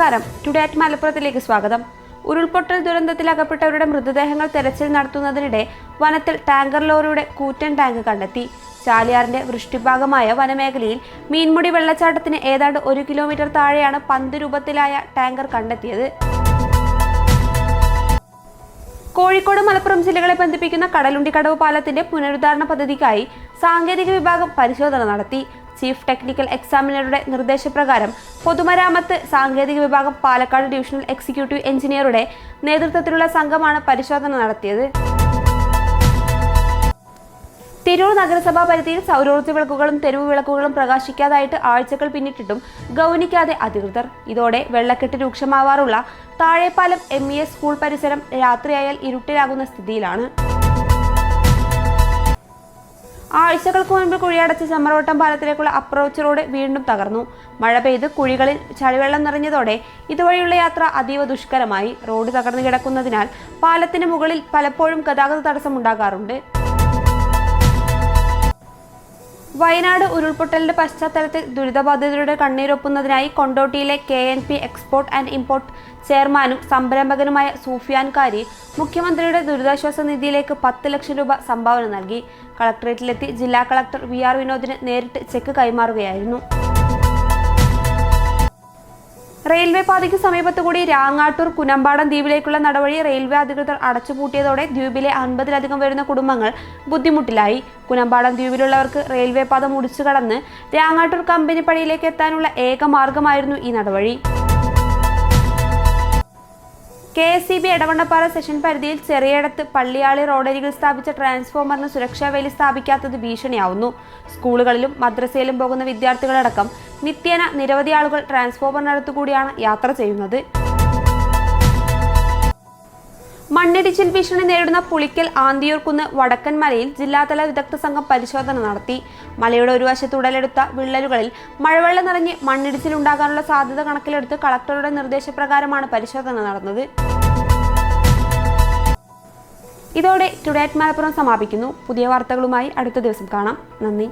നമസ്കാരം. Today at മലപ്പുറത്തിലേക്ക് സ്വാഗതം. ഉരുൾപൊട്ടൽ ദുരന്തത്തിൽ അകപ്പെട്ടവരുടെ മൃതദേഹങ്ങൾ തെരച്ചിൽ നടത്തുന്നതിനിടെ വനത്തിൽ ടാങ്കർ ലോറിയുടെ കൂറ്റൻ ടാങ്ക് കണ്ടെത്തി. ചാലിയാറിന്റെ വൃഷ്ടിഭാഗമായ വനമേഖലയിൽ മീൻമുടി വെള്ളച്ചാട്ടത്തിന് ഏതാണ്ട് 1 കിലോമീറ്റർ താഴെയാണ് പന്ത് രൂപത്തിലായ ടാങ്കർ കണ്ടെത്തിയത്. കോഴിക്കോട് മലപ്പുറം ജില്ലകളെ ബന്ധിപ്പിക്കുന്ന കടലുണ്ടിക്കടവ് പാലത്തിന്റെ പുനരുദ്ധാരണ പദ്ധതിക്കായി സാങ്കേതിക വിഭാഗം പരിശോധന നടത്തി. ചീഫ് ടെക്നിക്കൽ എക്സാമിനറുടെ നിർദ്ദേശപ്രകാരം പൊതുമരാമത്ത് സാങ്കേതിക വിഭാഗം പാലക്കാട് ഡിവിഷണൽ എക്സിക്യൂട്ടീവ് എഞ്ചിനീയറുടെ നേതൃത്വത്തിലുള്ള സംഘമാണ് പരിശോധന നടത്തിയത്. തിരൂർ നഗരസഭാ പരിധിയിൽ സൗരോർജ്ജ വിളക്കുകളും തെരുവ് വിളക്കുകളും പ്രകാശിക്കാതായിട്ട് ആഴ്ചകൾ പിന്നിട്ടിട്ടും ഗൗനിക്കാതെ അധികൃതർ. ഇതോടെ വെള്ളക്കെട്ട് രൂക്ഷമാവാറുള്ള താഴെപ്പാലം MES സ്കൂൾ പരിസരം രാത്രിയായാൽ ഇരുട്ടിലാകുന്ന സ്ഥിതിയിലാണ്. ആഴ്ചകൾക്ക് മുൻപ് കുഴിയടച്ച് ചെമ്മറവട്ടം പാലത്തിലേക്കുള്ള അപ്രോച്ച് റോഡ് വീണ്ടും തകർന്നു. മഴ പെയ്ത് കുഴികളിൽ ചളിവെള്ളം നിറഞ്ഞതോടെ ഇതുവഴിയുള്ള യാത്ര അതീവ ദുഷ്കരമായി. റോഡ് തകർന്നു കിടക്കുന്നതിനാൽ പാലത്തിന് മുകളിൽ പലപ്പോഴും ഗതാഗത തടസ്സമുണ്ടാകാറുണ്ട്. വയനാട് ഉരുൾപൊട്ടലിന്റെ പശ്ചാത്തലത്തിൽ ദുരിതബാധിതരുടെ കണ്ണീരൊപ്പുന്നതിനായി കൊണ്ടോട്ടിയിലെ KNP എക്സ്പോർട്ട് ആൻഡ് ഇമ്പോർട്ട് ചെയർമാനും സംരംഭകനുമായ സൂഫിയാൻ കാരി മുഖ്യമന്ത്രിയുടെ ദുരിതാശ്വാസ നിധിയിലേക്ക് 10 ലക്ഷം രൂപ സംഭാവന നൽകി. കളക്ടറേറ്റിലെത്തി ജില്ലാ കളക്ടർ VR വിനോദിന് നേരിട്ട് ചെക്ക് കൈമാറുകയായിരുന്നു. റെയിൽവേ പാതയ്ക്ക് സമീപത്തുകൂടി രാങ്ങാട്ടൂർ കുനമ്പാടം ദ്വീപിലേക്കുള്ള നടവഴി റെയിൽവേ അധികൃതർ അടച്ചുപൂട്ടിയതോടെ ദ്വീപിലെ 50-ലധികം വരുന്ന കുടുംബങ്ങൾ ബുദ്ധിമുട്ടിലായി. കുനമ്പാടം ദ്വീപിലുള്ളവർക്ക് റെയിൽവേ പാത മുറിച്ചു കടന്ന് രാങ്ങാട്ടൂർ കമ്പനിപ്പടിയിലേക്ക് എത്താനുള്ള ഏക മാർഗമായിരുന്നു ഈ നടവഴി. KSEB എടവണ്ണപ്പാറ സെഷൻ പരിധിയിൽ ചെറിയടത്ത് പള്ളിയാളി റോഡരികിൽ സ്ഥാപിച്ച ട്രാൻസ്ഫോമറിന് സുരക്ഷാ വേലി സ്ഥാപിക്കാത്തത് ഭീഷണിയാവുന്നു. സ്കൂളുകളിലും മദ്രസയിലും പോകുന്ന വിദ്യാർത്ഥികളടക്കം നിത്യേന നിരവധി ആളുകൾ ട്രാൻസ്ഫോമറിനടുത്തുകൂടിയാണ് യാത്ര ചെയ്യുന്നത്. മണ്ണിടിച്ചിൽ ഭീഷണി നേരിടുന്ന പുളിക്കൽ ആന്തിയൂർക്കുന്ന് വടക്കൻ മലയിൽ ജില്ലാതല വിദഗ്ധ സംഘം പരിശോധന നടത്തി. മലയുടെ ഒരു വശത്ത് ഉടലെടുത്ത വിള്ളലുകളിൽ മഴവെള്ളം നിറഞ്ഞ് മണ്ണിടിച്ചിലുണ്ടാകാനുള്ള സാധ്യത കണക്കിലെടുത്ത് കളക്ടറുടെ നിർദ്ദേശപ്രകാരമാണ് പരിശോധന നടന്നത്. ഇതോടെ ടുഡേ അറ്റ് മലപ്പുറം സമാപിക്കുന്നു. പുതിയ വാർത്തകളുമായി അടുത്ത ദിവസം കാണാം. നന്ദി.